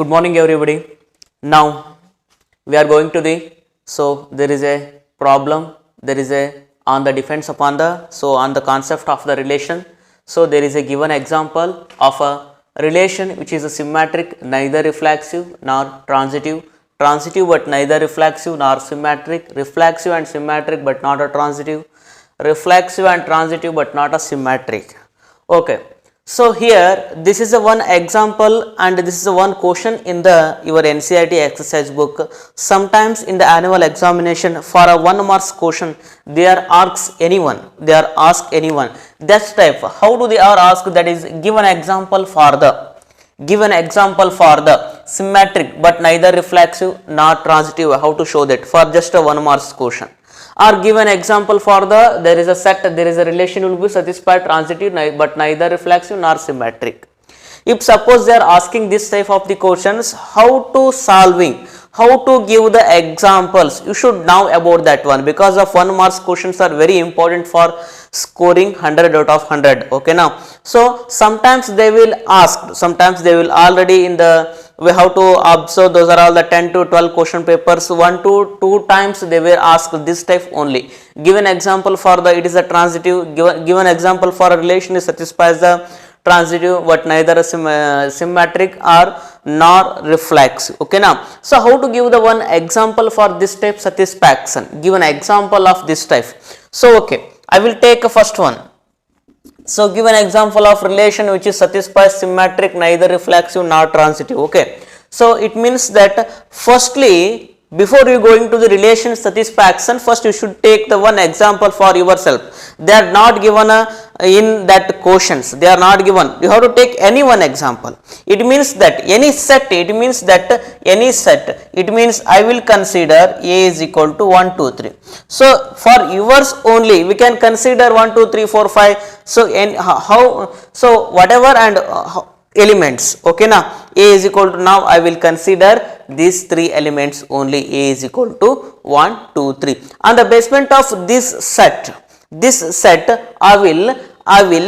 Good morning everybody. Now we are going to the, so there is a problem, there is a on the defense upon the, so on the concept of the relation. So there is a given example of a relation which is a symmetric, neither reflexive nor transitive, transitive but neither reflexive nor symmetric, reflexive and symmetric but not a transitive, reflexive and transitive but not a symmetric. Okay. So here this is a one example and this is a one question in the your NCERT exercise book. Sometimes in the annual examination for a 1 marks question they are asked anyone, that type. How do they are asked? That is, give an example for the symmetric but neither reflexive nor transitive. How to show that for just a 1 marks question? Or give an example for the, there is a set, there is a relation will be satisfied transitive but neither reflexive nor symmetric. If suppose they are asking this type of the questions, how to solving, how to give the examples, you should know about that one, because of 1 marks questions are very important for scoring 100 out of 100. Okay, now so sometimes they will ask, sometimes they will already in the, we have to observe those are all the 10 to 12 question papers, 1 to 2 times they will ask this type only. Give an example for the, it is a transitive, give an example for a relation is satisfies the transitive but neither a symmetric or nor reflexive. Okay, now so how to give the one example for this type satisfaction? Give an example of this type. So okay, I will take a first one. So give an example of relation which is satisfies symmetric, neither reflexive nor transitive. Okay, so it means that firstly, before you going to the relation satisfaction, first you should take the one example for yourself. They are not given in that questions, they are not given. You have to take any one example. It means that any set, it means that any set, it means I will consider A is equal to 1, 2, 3. So for yours only we can consider 1, 2, 3, 4, 5. So how, so whatever and elements. Okay, now A is equal to, now I will consider these 3 elements only. A is equal to 1, 2, 3. On the basement of this set I will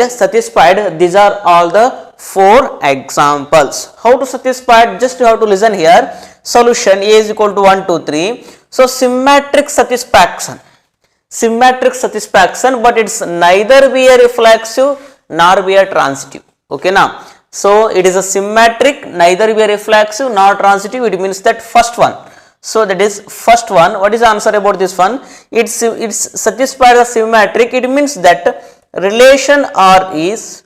satisfy. These are all the 4 examples. How to satisfy? Just you have to listen here. Solution: A is equal to 1, 2, 3. So symmetric satisfaction, but it's neither be a reflexive nor be a transitive. Okay, now so it is a symmetric, neither be a reflexive nor transitive. It means that first one. So that is first one. What is the answer about this one? It's satisfied the symmetric. It means that relation R is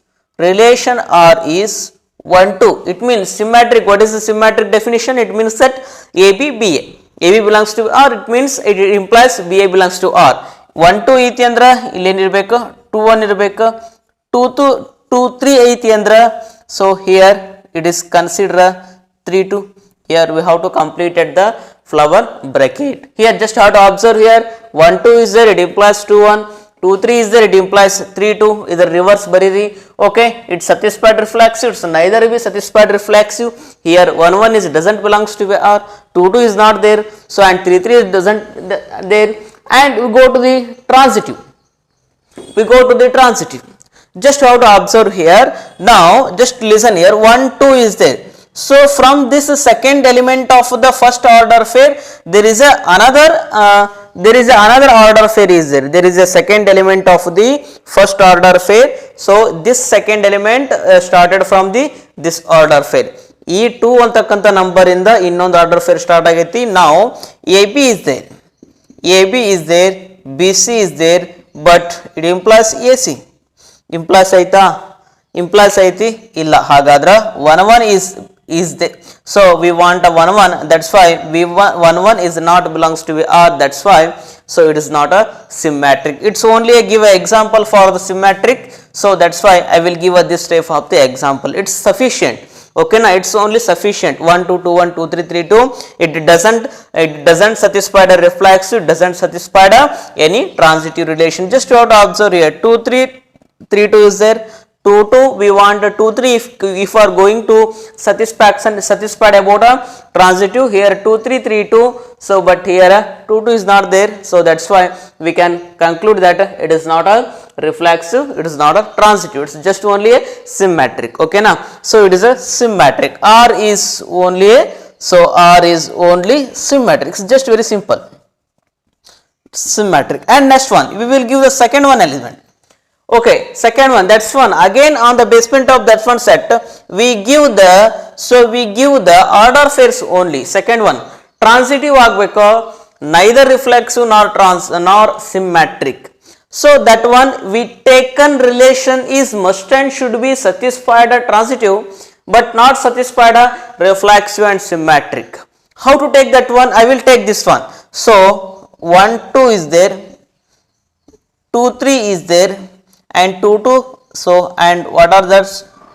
1, 2. It means symmetric. What is the symmetric definition? It means that AB BA. AB belongs to R. It means it implies BA belongs to R. 1, 2 ಐತಿ ಅಂದ್ರ ಇಲ್ಲಿ ಏನಿರಬೇಕು 2, 1 ಇರಬೇಕು 2, 3 ಐತಿ ಅಂದ್ರ, so here it is consider 3, 2. Here we have to complete at the flower bracket. Here just have to observe here 1, 2 is there, it implies 2, 1. 2, 3 is there, it implies 3, 2. Either reverse bariri. Okay, it's satisfied reflexive, it's neither be satisfied reflexive. Here 1, 1 is doesn't belongs to R, 2, 2 is not there, so and 3, 3 is doesn't there. And we go to the transitive. Just have to observe here. Now just listen here. 1, 2 is there. So from this second element of the first order pair, there is another order pair is there. There is a second element of the first order pair. So this second element started from this order pair. E2 ಅಂತಕ್ಕಂತ number ಇಂದ ಇನ್ನೊಂದು order pair start ಆಗೈತಿ. Now AB is there, BC is there, but it implies AC. Implies ಆಯ್ತಾ? Implies ಐತಿ? ಇಲ್ಲ. ಹಾಗಾದ್ರೆ 1, 1 is there. So we want a 1, 1. That's why 1, 1 is not belongs to R. That's why. So it is not a symmetric. It's only a give an example for the symmetric. So that's why I will give this type of the example. It's sufficient. Okay, now it's only sufficient. 1, 2, 2, 1, 2, 3, 3, 2. It doesn't satisfy the reflexive, doesn't satisfy the any transitive relation. Just you have to observe here. 2, 3, 3, 2 is there. 2 2 we want 2 3 if we are going to satisfied about a transitive. Here 2 3 3 2, so but here 2 2 is not there, so that's why we can conclude that it is not a reflexive, it is not a transitive, it's just only a symmetric. Okay now, so it is a symmetric. R is only a, so R is only symmetric. It's just very simple, symmetric. And next one we will give the second one element. Okay, second one, that's one again on the basement of that one set we give the, so we give the order pairs only. Second one transitive agbeku, neither reflexive nor symmetric, so that one we taken relation is must and should be satisfied a transitive but not satisfied a reflexive and symmetric. How to take that one? I will take this one. So 1 2 is there, 2 3 is there, and 2 2, so and what are that?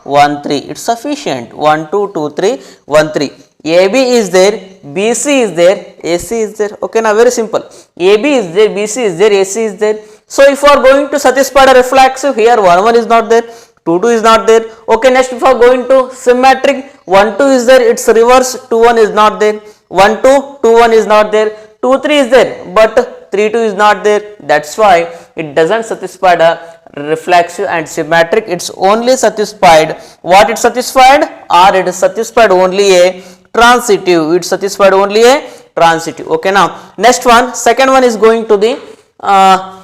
1 3, it's sufficient. 1 2 2 3 1 3. AB is there, BC is there, AC is there. Okay, now very simple. AB is there, BC is there, AC is there. So if you are going to satisfy a reflexive, here 1 1 is not there, 2 2 is not there. Okay, next if you are going to symmetric, 1 2 is there, it's reverse, 2 1 is not there, 1 2 2 1 is not there, 2 3 is there, but 3 2 is not there. That's why it doesn't satisfy the reflexive and symmetric. It's only satisfied, what it satisfied, or it is satisfied only a transitive, it's satisfied only a transitive. Okay, now next one, second one is going to the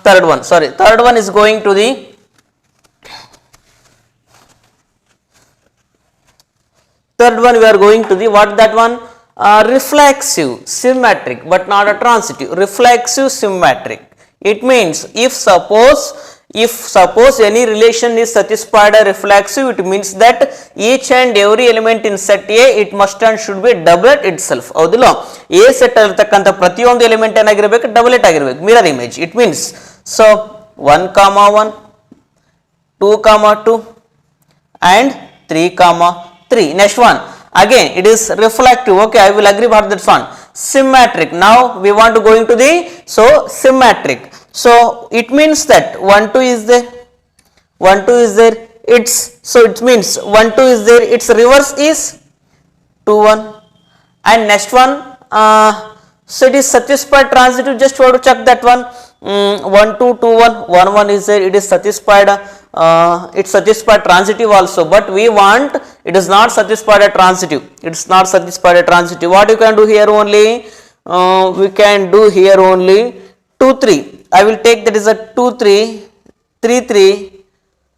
third one is going to the third one, we are going to the what that one, reflexive symmetric but not a transitive. Reflexive symmetric, it means if suppose any relation is satisfied a reflexive, it means that each and every element in set A it must and should be doublet itself. ಹೌದಿಲ್ಲ, A set ಇರತಕ್ಕಂತ ಪ್ರತಿಯೊಂದು element ಏನಾಗಿರಬೇಕು, ಡಬಲೆಟ್ ಆಗಿರಬೇಕು, mirror image. It means so 1 1 2 2 and 3 3. Next one again it is reflective. Okay, I will agree about that one. Symmetric, now we want to go into the, so symmetric, so it means that 1 2 is there, 1 2 is there, it's, so it means 1 2 is there, its reverse is 2 1. And next one, so it is satisfied transitive, just want to check that one. 1 2 2 1 1 1 is there, it is satisfied, it's satisfied transitive also, but we want it is not satisfied a transitive, it's not satisfied a transitive. What you can do here only, we can do here only 2 3. I will take that is a 2 3 3 3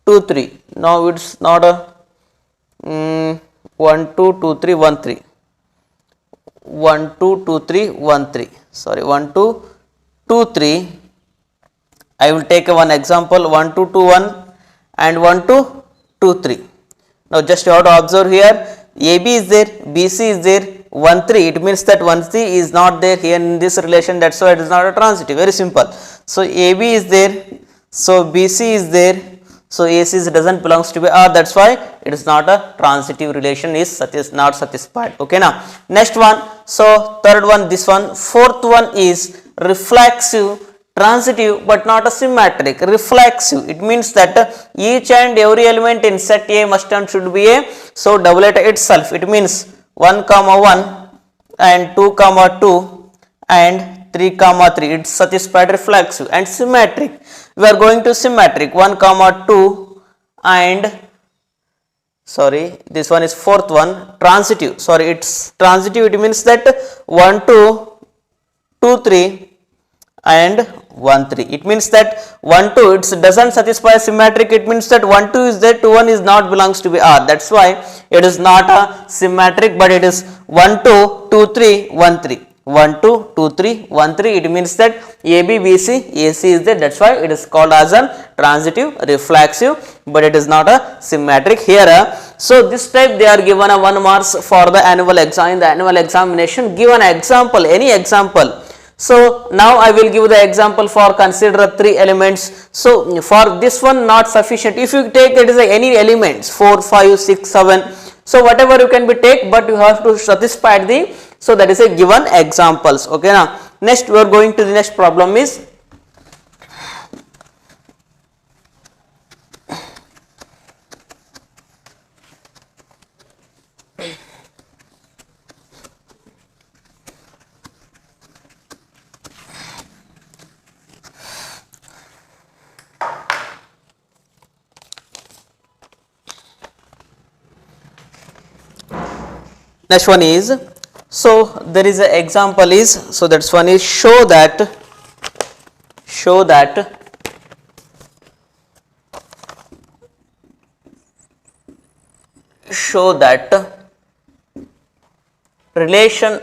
2 3. Now it's not a 1 2 2 3 1 3 1 2 2 3 1 3, sorry 1 2 2 3. I will take one example, 1 2 2 1 and 1 2 2 3. Now just you have to observe here, AB is there, BC is there, 1 3, it means that 1 3 is not there here in this relation, that's why it is not a transitive. Very simple. So AB is there, so BC is there, so AC doesn't belongs to be R, that's why it is not a transitive relation, is not satisfied. Okay, now next one, so third one, this one. Fourth one is reflexive transitive but not a symmetric. Reflexive, it means that each and every element in set A must and should be a, so doublet itself, it means 1 1 and 2 2 and 3 3, it's satisfied reflexive. And symmetric, we are going to symmetric, 1 2 and, sorry this one is fourth one, transitive, sorry it's transitive, it means that 1 2 2 3 and 1 3. It means that 1 2 it doesn't satisfy symmetric, it means that 1 2 is there, 2 1 is not belongs to be R, that's why it is not a symmetric, but it is 1 2 2 3 1 3 1 2 2 3 1 3. It means that AB BC AC is there, that's why it is called as a transitive reflexive, but it is not a symmetric here. So this type they are given a 1 marks for the annual exam. In the annual examination, give an example, any example. So now I will give the example for consider 3 elements. So for this one not sufficient, if you take it is any elements 4 5 6 7, so whatever you can be take, but you have to satisfy the, so that is a given examples. Okay, now next we are going to the next problem is Next one is, so there is an example is, so that's one is show that relation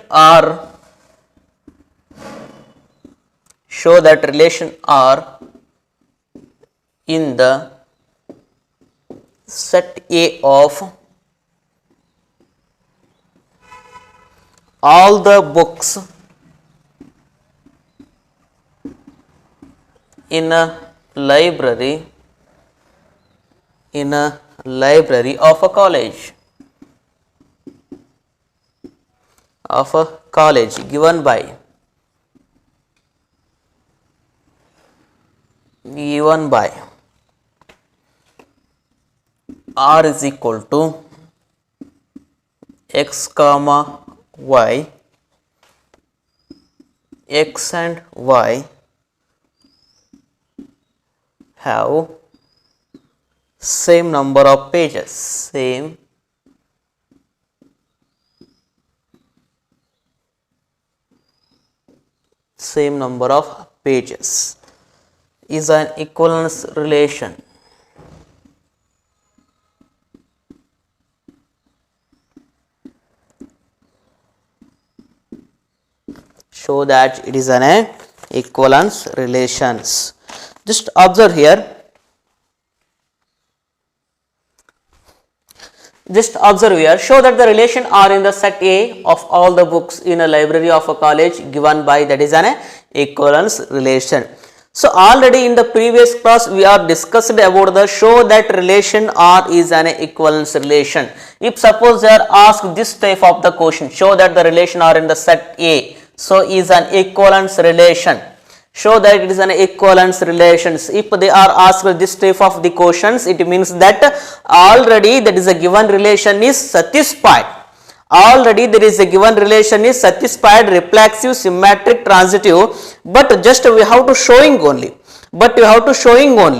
R in the set A of all the books in a library of a college given by R is equal to x comma y, x and y have same number of pages, same number of pages is an equivalence relation. Show that it is an equivalence relations. Just observe here. Show that the relation R in the set A of all the books in a library of a college given by, that is an equivalence relation. So already in the previous class we are discussed about the show that relation R is an equivalence relation. If suppose they are asked this type of the question, show that the relation R in the set A, so is an equivalence relation. Show that it is an equivalence relations. If they are asked this type of the questions, it means that already that is a given relation is satisfied. Already there is a given relation is satisfied, reflexive, symmetric, transitive, but just we have to showing only.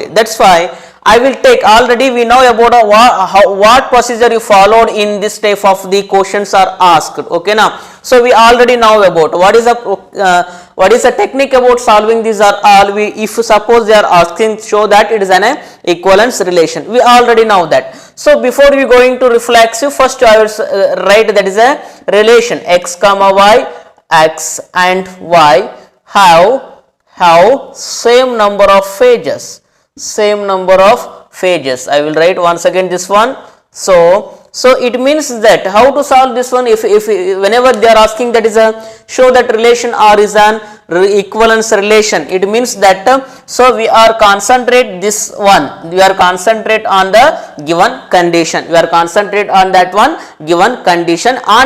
That's why I will take, already we know about what procedure you followed in this type of the questions are asked. Okay now, so we already know about what is the technique about solving these are all. If suppose they are asking, show that it is an equivalence relation, we already know that. So before we going to reflexive, first I will write that is a relation x comma y, x and y have same number of phases. I will write once again this one. So it means that how to solve this one, if whenever they are asking that is a show that relation R is an equivalence relation, it means that so we are concentrate this one, we are concentrate on the given condition, on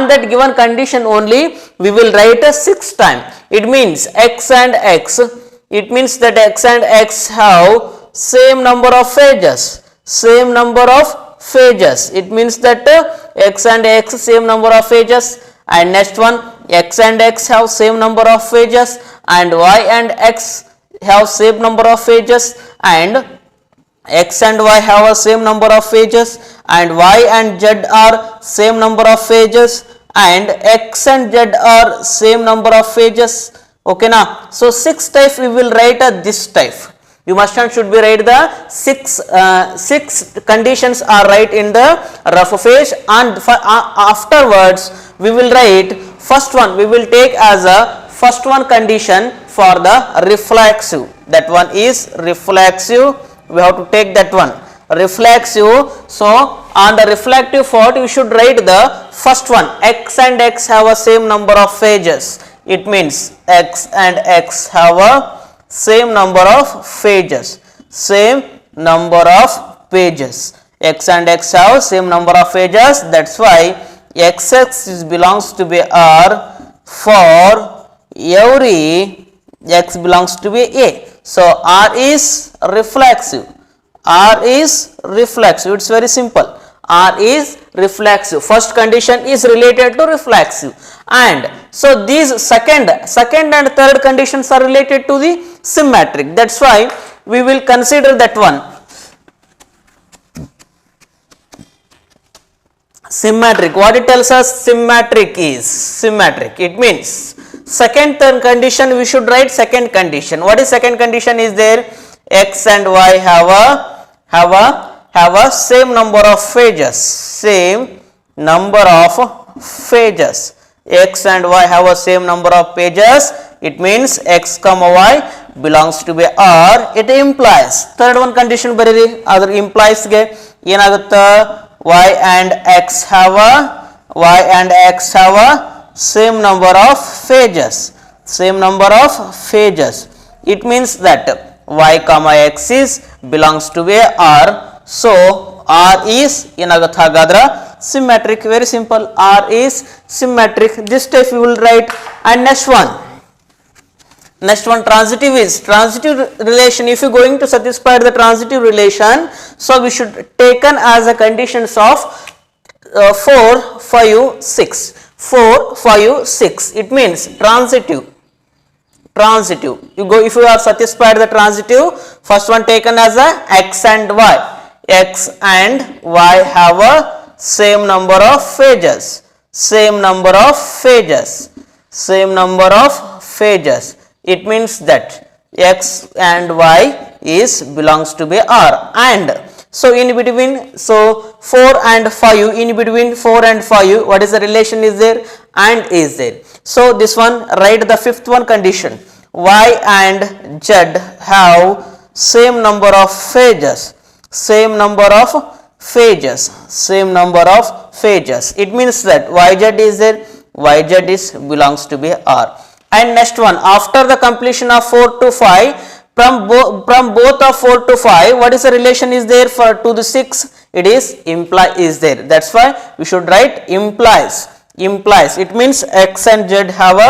that given condition only we will write a 6 time. It means x and x, it means that x and x have same number of phases. It means that x and x same number of phases, and next one x and x have same number of phases, and y and x have same number of phases, and x and y have a same number of phases, and y and z are same number of phases, and x and z are same number of phases. Okay now, so 6 type we will write this type. You must and should be write the 6 conditions are right in the rough phase, and afterwards we will write first one, we will take as a first one condition for the reflexive. That one is reflexive, we have to take that one reflexive. So on the reflective part you should write the first one, x and x have a same number of phases. It means x and x have a same number of pages, x and x have same number of pages. That's why x belongs to be R for every x belongs to be A. So R is reflexive, it's very simple. R is reflexive, first condition is related to reflexive, and so these second and third conditions are related to the symmetric. That's why we will consider that one. Symmetric, what it tells us? Symmetric is symmetric. It means second condition we should write second condition. What is second condition is there? X and Y have a same number of phases. Same number of phases. X and Y have a same number of pages. It means X comma Y belongs to be R. It implies third one condition bariri other implies ge yenagutta Y and X have a same number of phases. Same number of phases. It means that Y comma X is belongs to be R. So R is ಏನಾಗುತ್ತೆ ಹಾಗಾದ್ರೆ symmetric. Very simple. R is symmetric. This type we will write. And next one transitive is transitive relation. If you are going to satisfy the transitive relation, so we should taken as a conditions of 4, 5, 6. 4, 5, 6. It means transitive. You go if you are satisfied the transitive. First one taken as a X and Y. X and Y have a same number of phases. Same number of phases. It means that X and Y is belongs to be R. And so in between, so 4 and 5, in between 4 and 5, what is the relation is there? And is there. So this one, write the fifth one condition. Y and Z have same number of phases. Same number of phases. It means that YZ is there. YZ is belongs to be R. And next one, after the completion of 4 to 5, from both of 4 to 5, what is the relation is there for to the 6? It is imply is there. That's why we should write implies. It means X and Z have a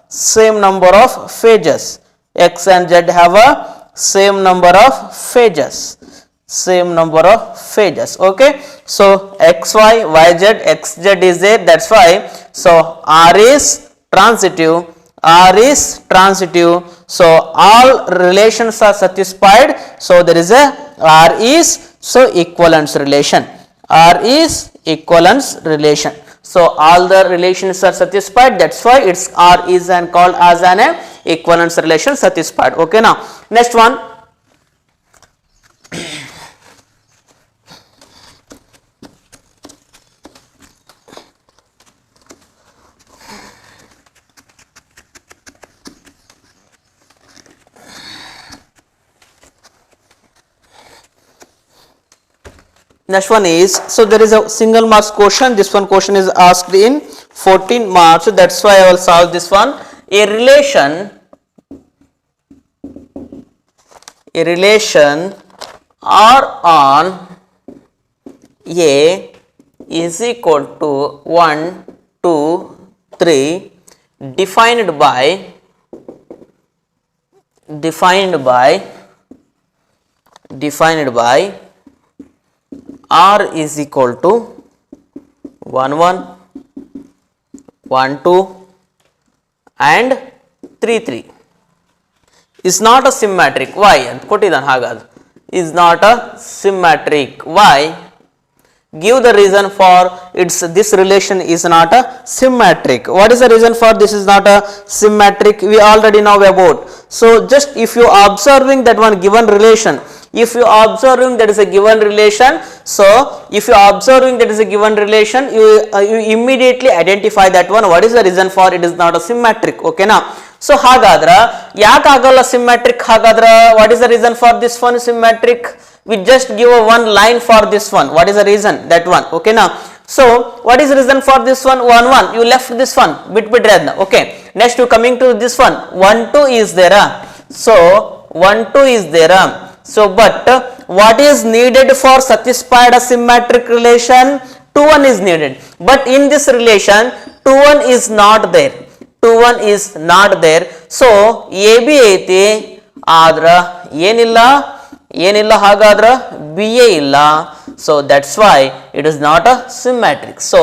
same number of phases. X and Z have a same number of phases. Okay. So XY, YZ, XZ is there. That's why. So R is transitive. So all relations are satisfied. So there is a R is so equivalence relation. So all the relations are satisfied. That's why it's R is and called as an equivalence relation satisfied. Okay. Now next one. Next one is, so there is a single marks question. This one question is asked in 14 marks. That's why I will solve this one. A relation R on A is equal to 1, 2, 3 defined by R is equal to 1, 1, 1, 2 and 3, 3 is not a symmetric. Why? Is not a symmetric. Why? Give the reason for this relation is not a symmetric. What is the reason for this is not a symmetric? We already know about. So just if you observing that one given relation, if you observing that is a given relation, so if you observing that is a given relation, you immediately identify that one. What is the reason for it is not a symmetric? Okay now. So hagadra yak agalla symmetric hagadra. What is the reason for this one symmetric? We just give a one line for this one. What is the reason? That one. Okay now. So what is the reason for this one? 1, 1. You left this one bit red. Okay. Next you coming to this one. 1, 2 is there. So 1, 2 is there. So but what is needed for satisfied a symmetric relation? 2, 1 is needed. But in this relation 2, 1 is not there. 2, 1 is not there. So AB ಐತಿ ಆದ್ರ ಏನಿಲ್ಲ ಹಾಗಾದ್ರ BA ಇಲ್ಲ. So that's why it is not a symmetric. So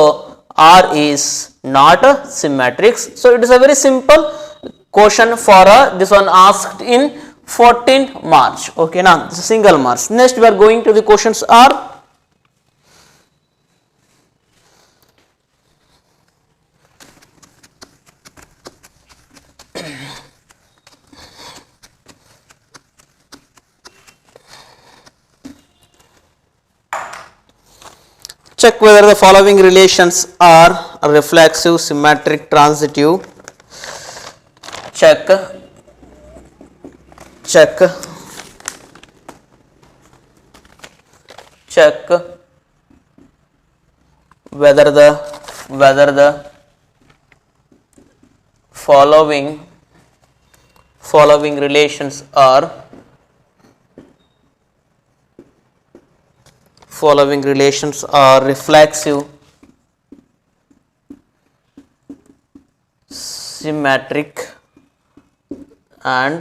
R is not a symmetric. So it is a very simple question for this one asked in 14 March. Okay now this is single marks. Next we are going to the questions are check whether the following relations are reflexive, symmetric, transitive. Check whether the following relations are reflexive, symmetric and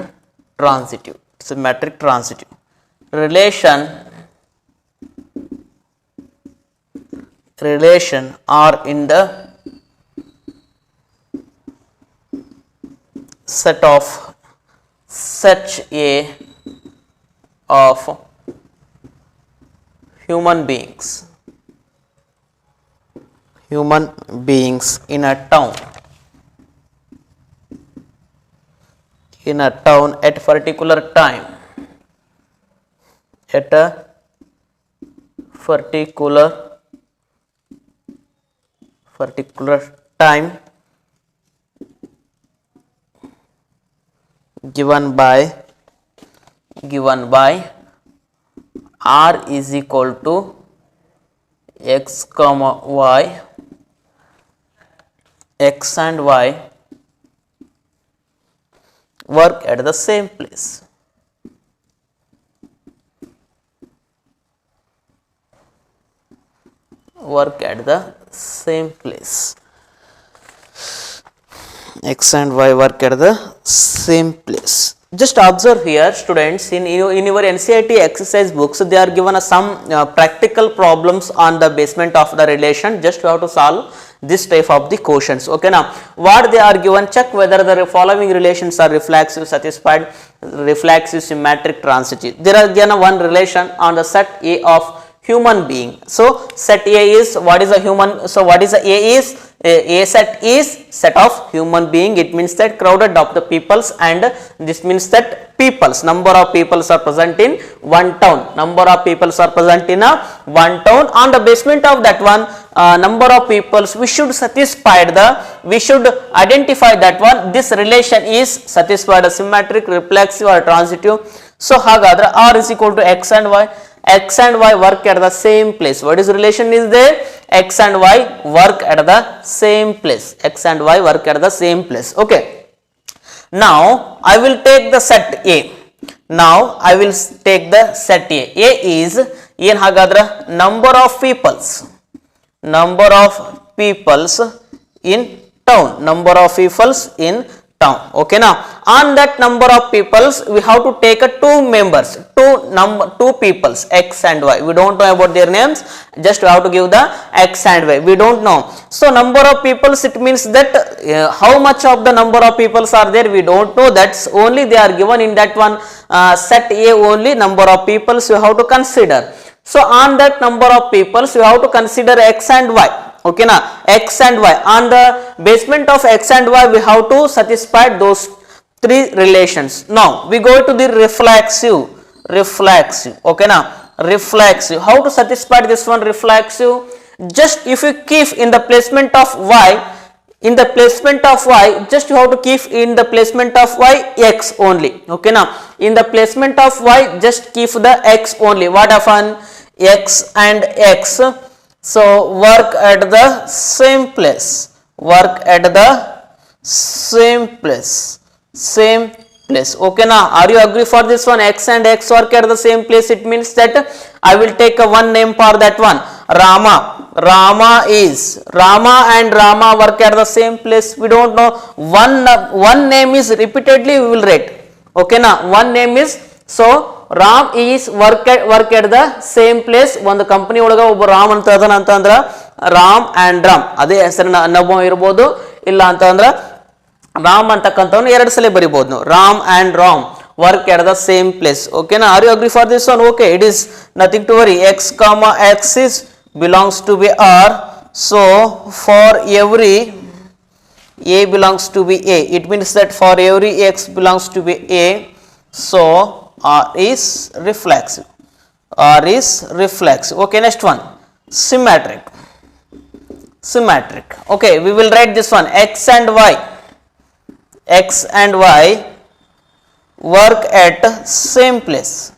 transitive. Relation are in the set of such a of human beings in a town at particular time, at a particular time given by r is equal to x comma y, x and y work at the same place. X and y work at the same place. Just observe here, students, in your NCERT exercise books, they are given some practical problems on the basement of the relation. Just you have to solve this type of the questions. Okay, now what they are given, check whether the following relations are reflexive, satisfied, reflexive, symmetric, transitive. There are given one relation on the set A of human being. So set A is, what is a human? So what is a is? A set is set of human being. It means that crowded of the peoples, and this means that number of peoples are present in one town. On the basement of that one number of peoples, we should identify that one. This relation is satisfied, symmetric, reflexive or transitive. So hagadre r is equal to x and y. X and y work at the same place. What is relation is there? X and y work at the same place. Okay. Now I will take the set A. A is in hagadre number of peoples in town. Okay, now on that number of peoples, we have to take two peoples, x and y. We don't know about their names, just we have to give the x and y. We don't know. So number of peoples, it means that how much of the number of peoples are there, we don't know. That's only they are given in that one set A only. Number of peoples you have to consider. So on that number of peoples, you have to consider x and y. Okay, now x and y, on the basement of x and y, we have to satisfy those three relations. Now we go to the reflexive. Okay, now reflexive, how to satisfy this one? Reflexive, just if you keep in the placement of y, just you have to keep in the placement of y x only. Okay, now in the placement of y, just keep the x only. What happen? X and x, so work at the same place. Okay, now are you agree for this one? X and x work at the same place. It means that I will take a one name for that one. Rama and Rama work at the same place. We don't know, one name is repeatedly we will write. Okay, now one name is, so Ram is work at the same place. ಒಂದು company ಒಳಗ ಒಬ್ಬ ರಾಮ್ ಅಂತ ಅದನ ಅಂತಂದ್ರ Ram and Ram ಅದೇ ಹೆಸರಿನ ಅನ್ನೊಬ್ಬ ಇರಬಹುದು, ಇಲ್ಲ ಅಂತಂದ್ರ ರಾಮ್ ಅಂತಕ್ಕಂಥವನು ಎರಡು ಸಲ ಬರಿಬಹುದು ನಾವು. Ram and Ram work at the same place. Okay, now are you agree for this one? Okay, it is nothing to worry. X comma x is belongs to be R. So for every A belongs to be A, it means that for every x belongs to be A, so R is reflexive. Okay, next one. symmetric. Symmetric. Okay, we will write this one. X and y work at same place.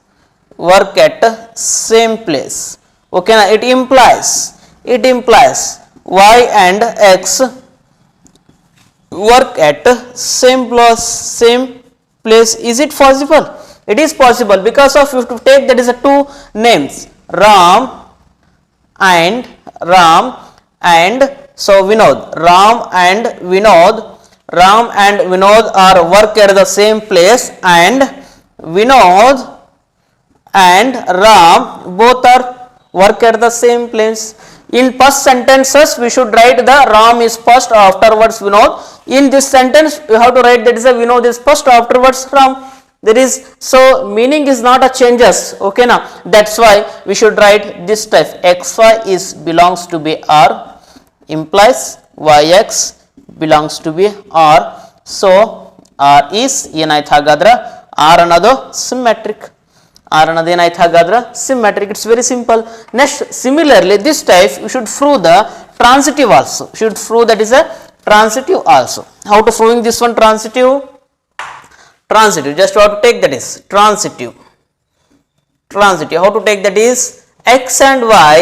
Work at same place. Okay, now it implies y and x work at same place. Is it possible? It is possible, because of, you to take that is a two names, Ram and so Vinod. Ram and Vinod are work at the same place, and Vinod and Ram both are work at the same place. In first sentences we should write the Ram is first, afterwards Vinod. In this sentence you have to write that is a Vinod is first, afterwards Ram. There is, so meaning is not a changes. Okay, now that's why we should write this type. Xy is belongs to be R, implies Yx belongs to be R. So R is ಏನಾಯ್ತು ಹಾಗಾದ್ರೆ R ಅನ್ನೋದು symmetric. R ಅನ್ನೋದು ಏನಾಯ್ತು ಹಾಗಾದ್ರೆ symmetric. It's very simple. Next, similarly this type you should prove the transitive also. Should prove that is a transitive also. How to proving this one transitive? Transitive, just how to take that is transitive. How to take that is x and y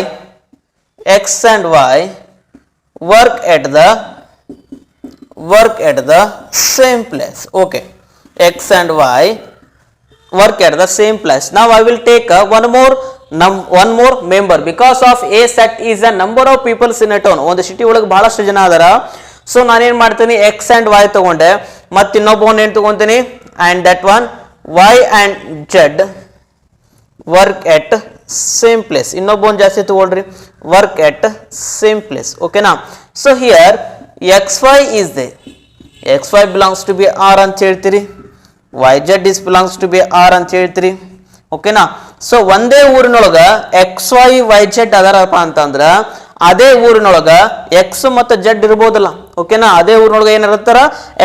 work at the same place. Okay, x and y work at the same place. Now I will take one more member, because of a set is a number of people in a town. ಒಂದು city ಒಳಗೆ ಬಹಳಷ್ಟು ಜನ ಅದರ. So ನಾನೇನು ಮಾಡ್ತೀನಿ, x and y ತಗೊಂಡೆ, ಮತ್ತೆ ಇನ್ನೊಬ್ಬ ಏನು ತಗೊಂತೀನಿ, and that one y and z work at same place. ಇನ್ನೊಬ್ಬ ಜಾಸ್ತಿ ತಗೊಳ್ರಿ, work at same place. Okay now, so here xy is there, xy belongs to be r ಅಂತ ಹೇಳ್ತೀರಿ, yz is belongs to be r ಅಂತ ಹೇಳ್ತೀರಿ. ಓಕೆನಾ. So ಒಂದೇ ಊರಿನೊಳಗ xy yz ಅದರಪ್ಪ ಅಂತಂದ್ರ ಅದೇ ಊರಿನೊಳಗ x ಮತ್ತು z ಇರ್ಬೋದಲ್ಲ. ಓಕೆನಾ, ಅದೇ ಊರಿನೊಳಗ ಏನಿರ್ತಾರ,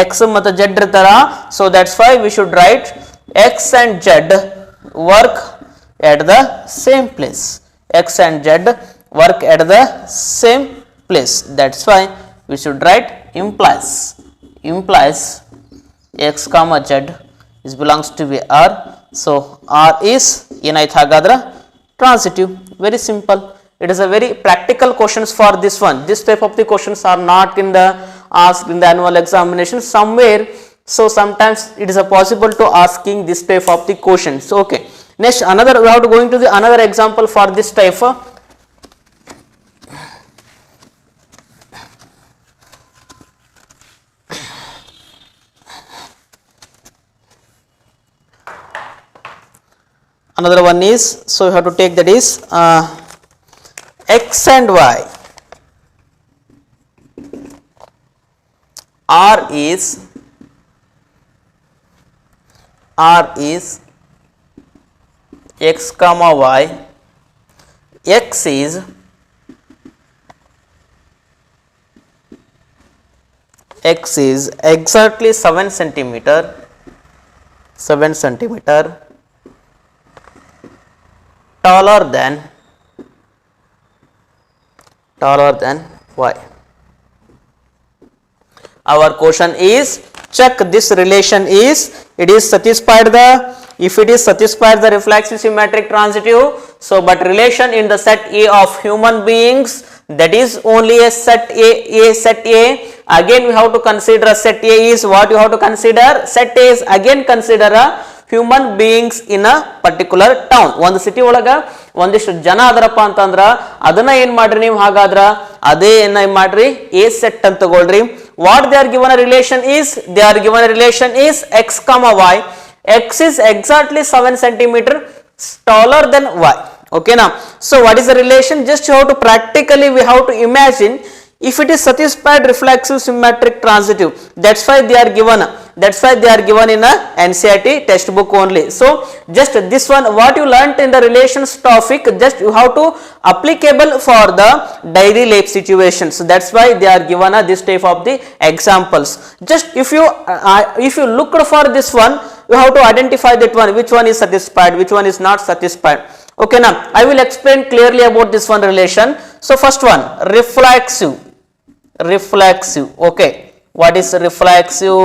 x ಮತ್ತು z ಇರ್ತಾರ. So that's why we should write x and z work at the same place. X and z work at the same place. That's why we should write implies x comma z is belongs to be r. So r is ಏನಾಯ್ತು ಹಾಗಾದ್ರೆ transitive. Very simple. It is a very practical questions for this one. This type of the questions are not in the asked in the annual examination somewhere. So sometimes it is a possible to asking this type of the questions. Okay. Next, another we have to go into the another example for this type. Another one is, so you have to take that is x and y. R is x comma y. X is exactly 7 centimeter taller than y. Our question is, check this relation is, it is satisfied the, if it is satisfied the reflexive symmetric transitive. So but relation in the set A of human beings, that is only a set A. Again we have to consider set A is what you have to consider. Set A is again consider a human beings in a particular town. ಒಂದು city ಒಳಗ ಒಂದಿಷ್ಟು ಜನ ಅದರಪ್ಪ ಅಂತಂದ್ರ ಅದನ್ನ ಏನ್ ಮಾಡ್ರಿ ನೀವು, ಹಾಗಾದ್ರ ಅದೇ ಏನ್ ಮಾಡ್ರಿ, A set ಅಂತ ತಗೊಳ್ರಿ. What they are given a relation is, they are given a relation is x comma y. X is exactly 7 centimeter taller than y. Okay now, so what is the relation? Just you have to practically we have to imagine if it is satisfied reflexive symmetric transitive. That's why they are given in a NCERT textbook only. So just this one what you learnt in the relations topic, just you have to applicable for the daily life situations. So that's why they are given this type of the examples. Just if you look for this one, you have to identify that one, which one is satisfied, which one is not satisfied. Okay, now I will explain clearly about this one relation. So first one, reflexive. Okay, what is reflexive?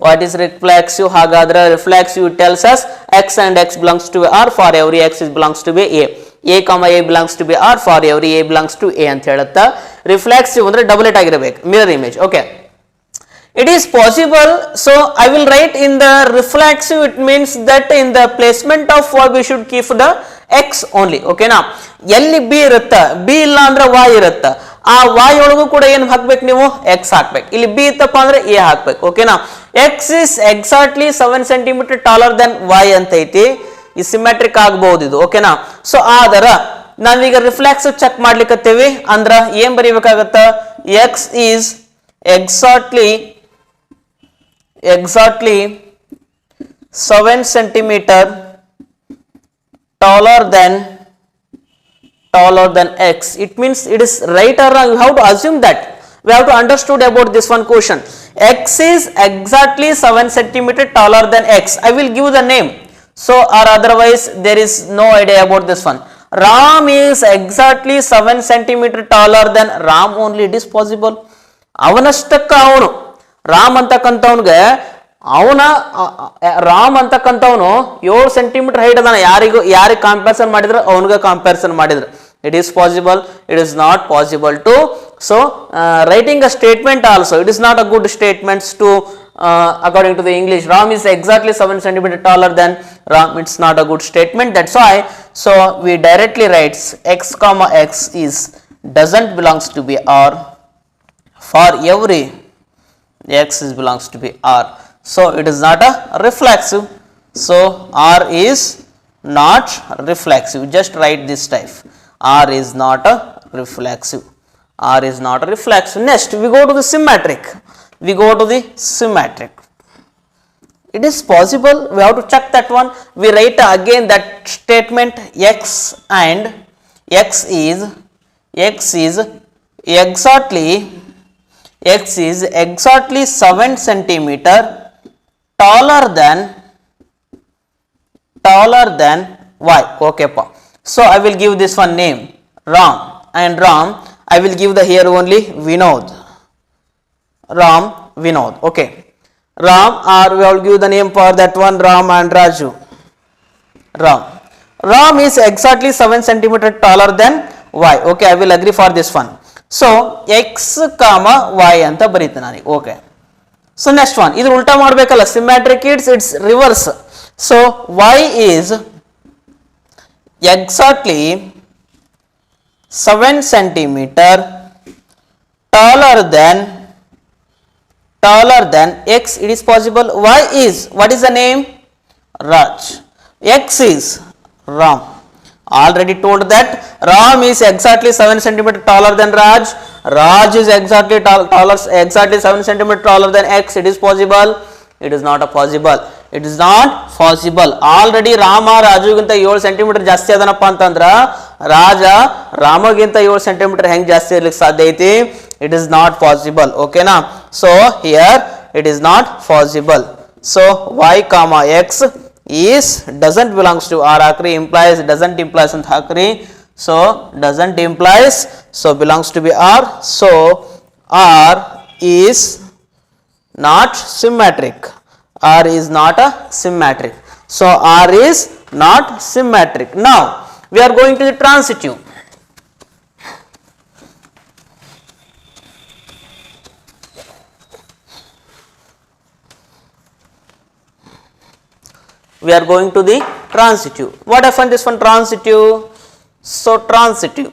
What is reflexive? Hagadra reflexive tells us x and x belongs to R for every x is belongs to be a comma a belongs to be R for every a belongs to a ಅಂತ ಹೇಳುತ್ತಾ. reflexive ಅಂದ್ರೆ ಡಬಲೇಟ್ ಆಗಿರಬೇಕು, mirror image. Okay, it is possible. So I will write in the reflexive, it means that in the placement of verb we should keep the x only. Okay ನಾ, ಎಲ್ಲಿ b ಇರುತ್ತೆ, b ಇಲ್ಲ ಅಂದ್ರೆ y ಇರುತ್ತೆ, ಆ y ಒಳಗೂ ಕೂಡ ಏನು ಹಾಕ್ಬೇಕು ನೀವು, x ಹಾಕ್ಬೇಕು. ಇಲ್ಲಿ b ಇತ್ತಪ್ಪ ಅಂದ್ರೆ a ಹಾಕ್ಬೇಕು. ಓಕೆನಾ, x is exactly 7 cm taller than y ಅಂತ ಐತಿ, ಈ ಸಿಮೆಟ್ರಿಕ್ ಆಗಬಹುದು ಇದು. ಓಕೆನಾ, ಸೊ ಆದರ ನಾವೀಗ ರಿಫ್ಲೆಕ್ಸ್ ಚೆಕ್ ಮಾಡ್ಲಿಕ್ಕತ್ತೇವಿ ಅಂದ್ರ ಏನ್ ಬರೀಬೇಕಾಗತ್ತ, x is exactly 7 cm taller than x. It means it is right or wrong, you have to assume that, we have to understood about this one question. X is exactly 7 cm taller than x. I will give the name, so or otherwise there is no idea about this one. Ram is exactly 7 cm taller than Ram only, it is possible. ಅವನಷ್ಟಕ್ಕ ಅವನು ರಾಮ್ ಅಂತಕ್ಕಂಥವನ್ಗೆ ಅವನ Ram ಅಂತಕ್ಕಂಥವನು 7 centimetre height ಅದಾನ, ಯಾರಿಗೆ comparison ಮಾಡಿದ್ರೆ ಅವನಿಗೆ comparison ಮಾಡಿದ್ರೆ it is possible, it is not possible to. So writing a statement also, it is not a good statements to according to the English. Ram is exactly 7 cm taller than Ram, it's not a good statement, that's why. So we directly writes x comma x is doesn't belongs to be R for every x is belongs to be R. So it is not a reflexive, so R is not reflexive, just write this type, R is not a reflexive, R is not a reflexive. Next we go to the symmetric, it is possible, we have to check that one. We write again that statement, x is exactly 7 centimeter taller than y. Okay pa, so I will give this one name Ram, and Ram I will give the here only Vinod, Ram Vinod. Okay, Ram, or we will give the name for that one Ram and Raju. Ram is exactly 7 centimeter taller than y. Okay, I will agree for this one. So x comma y ಅಂತ ಬರೀತೀನಿ ನಾನು. Okay, so next one, ಇದು ಉಲ್ಟಾ ಮಾಡಬೇಕಲ್ಲ, symmetric it's reverse. So y is exactly 7 centimeter taller than x. It is possible. Y is, what is the name, Raj, x is Ram. Already told that Ram is exactly 7 centimeter taller than Raj is exactly exactly 7 centimeter taller than x. It is possible, it is not a possible, it is not possible. Already Rama ರಾಜುಗಿಂತ 7 centimetre ಜಾಸ್ತಿ ಅದನಪ್ಪ ಅಂತಂದ್ರ ರಾಜ ರಾಮಗಿಂತ 7 centimetre ಹೆಂಗ್ ಜಾಸ್ತಿ ಇರ್ಲಿಕ್ಕೆ ಸಾಧ್ಯ ಐತಿ, it is not possible. Okay na, so here it is not possible. So y comma x is doesn't belongs to R hakri, implies doesn't implies ಅಂತ ಹಾಕ್ರಿ. So doesn't implies, so belongs to be R, so R is not symmetric, R is not a symmetric, so R is not symmetric. Now we are going to the transitive. We are going to the transitive. What happened this one, transitive? So transitive,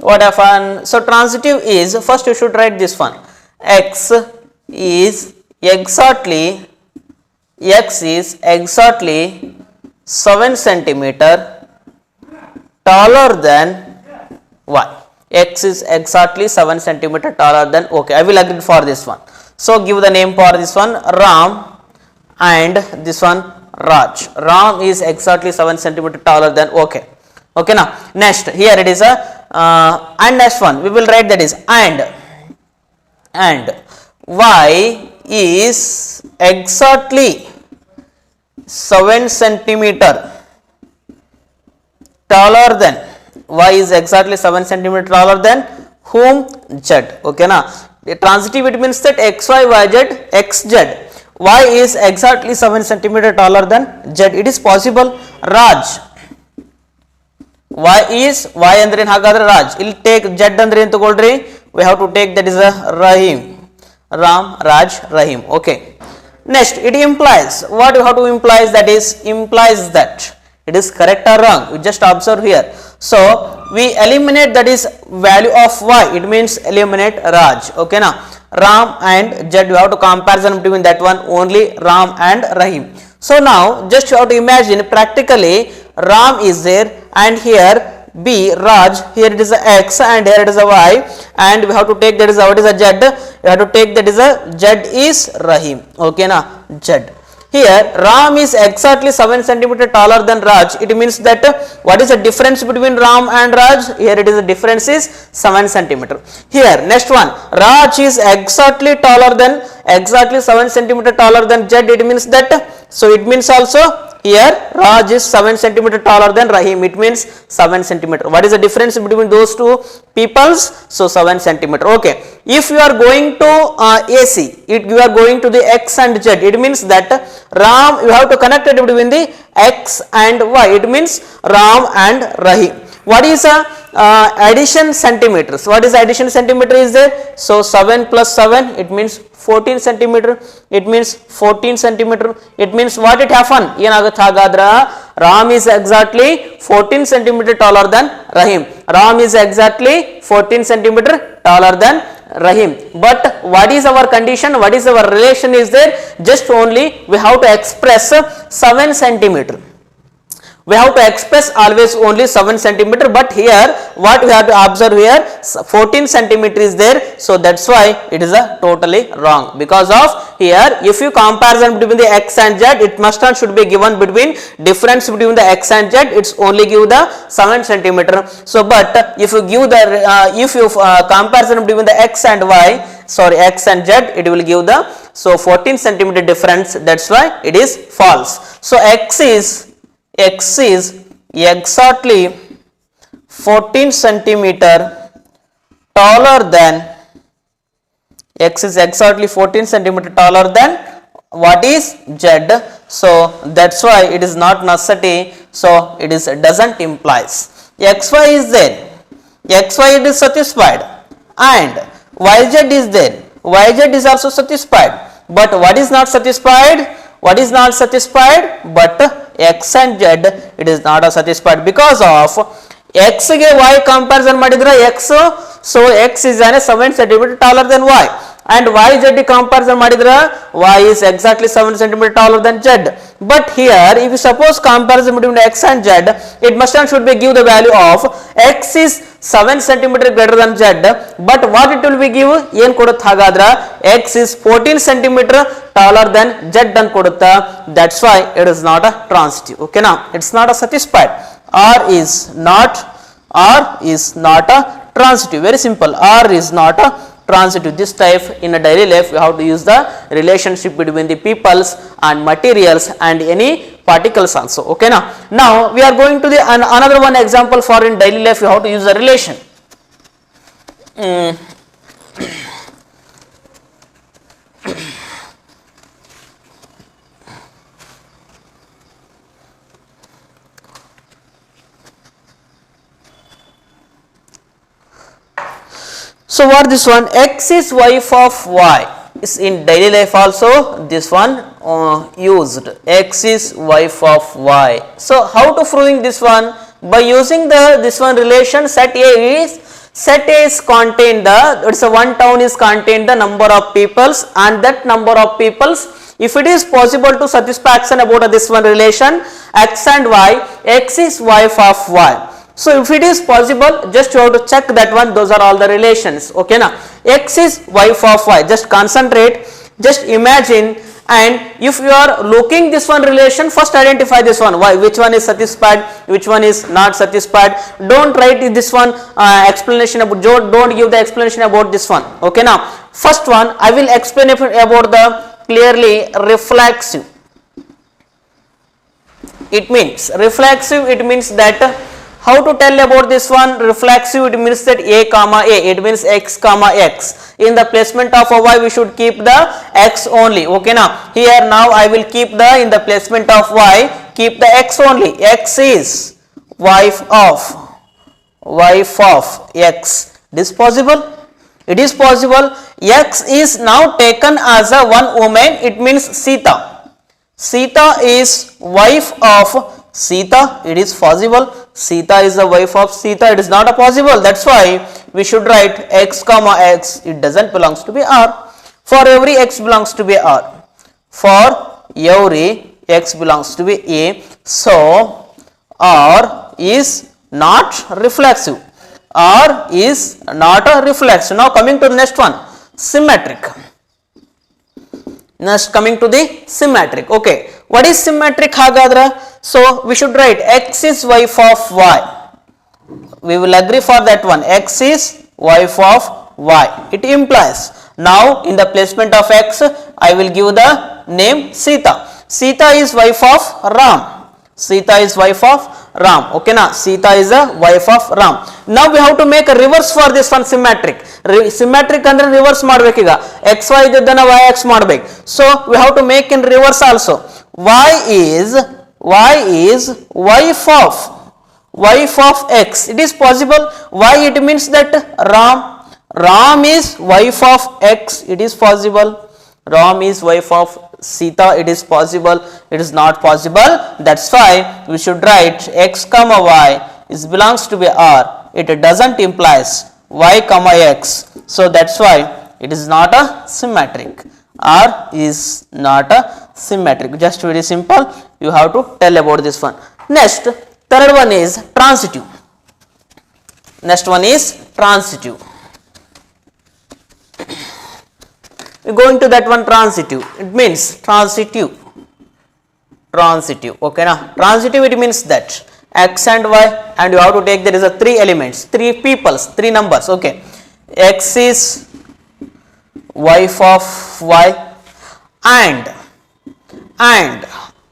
what happened? So transitive is, first you should write this one, x is exactly 7 centimeter taller than y. X is exactly 7 centimeter taller than, okay, I will agree for this one. So give the name for this one Ram, and this one Raj. Ram is exactly 7 centimeter taller than, okay. Okay now next here it is a and next one we will write that is and y is exactly 7 centimeter taller than, y is exactly 7 centimeter taller than whom? Z. Okay na. The transitive, it means that xy, yz, xz. Y is exactly 7 centimeter taller than Z. It is possible. Raj, y is, y andre ಏನು ಹಾಗಾದ್ರೆ ರಾಜ್. ಇಲ್ಲಿ take z ಅಂದ್ರೆ ಏನು ತಗೊಳ್ರಿ, we have to take that is a Rahim. Ram, Raj, Rahim. Okay. Next, it implies, what you have to implies, that is implies that it is correct or wrong. You just observe here. So we eliminate that is value of y, it means eliminate Raj. Okay na. Ram and Z, you have to comparison between that one, only Ram and Rahim. So now just you have to imagine practically Ram is there and here B Raj, here it is a x and here it is a y, and we have to take that is a, what is a Z, we have to take that is a Z is Rahim. Okay na. Z. Here Ram is exactly 7 centimeter taller than Raj. It means that what is the difference between Ram and Raj? Here it is the difference is 7 centimeter. Here next one, Raj is exactly taller than, exactly 7 centimeter taller than Z. It means that, so it means also here Raj is 7 centimeter taller than Rahim. It means 7 centimeter. What is the difference between those two peoples? So 7 centimeter. Okay. If you are going to AC, you are going to the x and z. It means that Ram, you have to connect it between the x and y. It means Ram and Rahim. What is addition centimeters? What is addition centimeter is there? So 7 plus 7, it means 14 centimeter. It means 14 centimeter. It means what it happen? ಏನಾಗುತ್ತೆ ಹಾಗಾದ್ರೆ Ram is exactly 14 centimeter taller than Rahim. Ram is exactly 14 centimeter taller than Rahim. But what is our condition? What is our relation is there? Just only we have to express 7 centimeter. We have to express always only 7 centimeter, but here what we have to observe here, 14 centimeter is there, so that's why it is a totally wrong. Because of here, if you comparison between the x and z, it must not should be given between difference between the x and z, it's only give the 7 centimeter. So but if you give the comparison between the x and y, sorry, x and z, it will give the, so 14 centimeter difference, that's why it is false. So x is exactly 14 centimeter taller than, x is exactly 14 centimeter taller than what is z. So that's why it is not necessity. So it is doesn't implies. Xy is there, xy it is satisfied, and yz is there, yz is also satisfied. But what is not satisfied? What is not satisfied? But x and z, it is not satisfied because of x ಗೆ y comparison ಮಾಡಿದ್ರೆ x, so x is 7 centimeter taller than y, and y z comparison ಮಾಡಿದ್ರೆ y is exactly 7 centimeter taller than z. But here if you suppose comparison between x and z, it must and should be give the value of x is 7 centimeter greater than z, but what it will be give, ಏನು ಕೊಡುತ್ತೆ ಹಾಗಾದ್ರೆ x is 14 centimeter taller than z ಅಂತ ಕೊಡುತ್ತೆ. That's why it is not a transitive. Okay now, it's not a satisfied. R is not a transitive. Very simple. R is not a transitive. This type in a daily life you have to use the relationship between the peoples and materials and any particles also. Okay now. Now we are going to the another one example for in daily life you have to use the relation. So what this one, x is wife of y, is in daily life also this one used, x is wife of y. So how to proving this one? By using this one relation, set A is contained the, it's a one town is contained the number of peoples, and that number of peoples, if it is possible to satisfaction about this one relation x and y, x is wife of y. So if it is possible, just you have to check that one, those are all the relations. Okay now, x is wife of y, just concentrate, just imagine, and if you are looking this one relation, first identify this one, why, which one is satisfied, which one is not satisfied. Don't write this one explanation about, don't give the explanation about this one. Okay now, first one I will explain about the clearly reflexive. it means reflexive, it means that how to tell about this one? Reflexive, it means that a comma a, it means x comma x. In the placement of a y, we should keep the x only. Okay, now here now I will keep the, in the placement of y, keep the x only. X is wife of x. This possible? It is possible. X is now taken as a one woman, it means Sita. Sita is wife of Sita, it is possible. Sita is the wife of Sita, it is not a possible. That's why we should write x comma x, it doesn't belongs to be R. For every x belongs to be R. For every x belongs to be A. So R is not reflexive. R is not a reflexive. Now coming to the next one, symmetric. Next coming to the symmetric. Okay, what is symmetric Hagadra? So we should write x is wife of y. We will agree for that one. X is wife of y. It implies now in the placement of x, I will give the name Sita. Sita is wife of Ram. Sita is wife of Ram. Okay, now Sita is a wife of Ram. Now we have to make a reverse for this one, symmetric. Symmetric andre reverse ಮಾಡಬೇಕೀಗ x y ಇದ್ದದನ್ನ y x ಮಾಡಬೇಕು. So we have to make in reverse also. Y is wife of x. It is possible. Why? It means that Ram is wife of x. It is possible. Ram is wife of Sita, it is possible. It is not possible. That's why we should write x comma y is belongs to be R. It doesn't implies y comma x. So that's why it is not a symmetric. R is not a symmetric. Just very simple. You have to tell about this one. Next, third one is transitive. Next one is transitive. We go into that one, transitive. It means transitive. Okay, now transitive, it means that x and y, and you have to take, there is a three elements, three peoples, three numbers. Okay, x is wife of y, and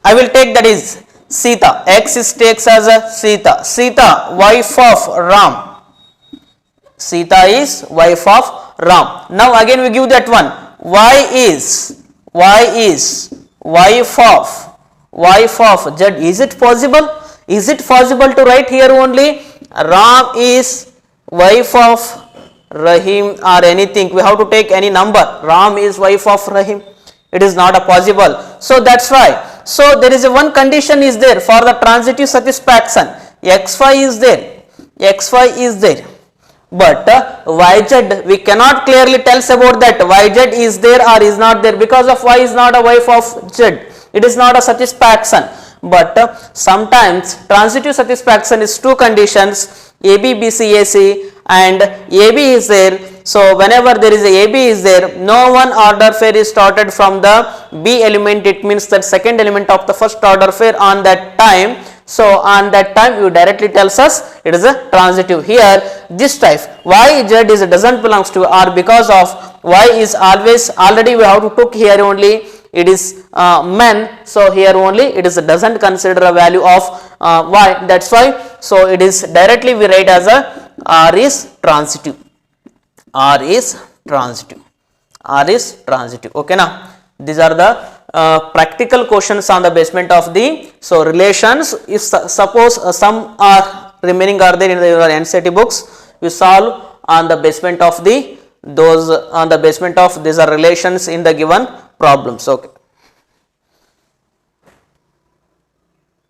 I will take that is Sita. X is takes as a Sita wife of Ram. Sita is wife of Ram. Now again we give that one. Y is wife of Z. Is it possible? Is it possible to write here only Ram is wife of Rahim or anything? We have to take any number. Ram is wife of Rahim. It is not a possible. So that's why. So there is a one condition is there for the transitive satisfaction. XY is there. But YZ, we cannot clearly tell about that YZ is there or is not there, because of Y is not a wife of Z. It is not a satisfaction. But sometimes transitive satisfaction is two conditions, AB, BC, AC, and AB is there. So whenever there is a AB is there, no one order pair is started from the B element. It means that second element of the first order pair on that time. So on that time you directly tells us it is a transitive. Here this type YZ is doesn't belongs to R, because of Y is always already we have to took here only it is men. So here only it is doesn't consider a value of Y. That's why. So it is directly we write as a R is transitive. R is transitive. Okay, now these are the practical questions on the basement of the relations. If suppose some are remaining are there in the your NCERT books, we solve on the basement of the those on the basement of these are relations in the given problems. Okay.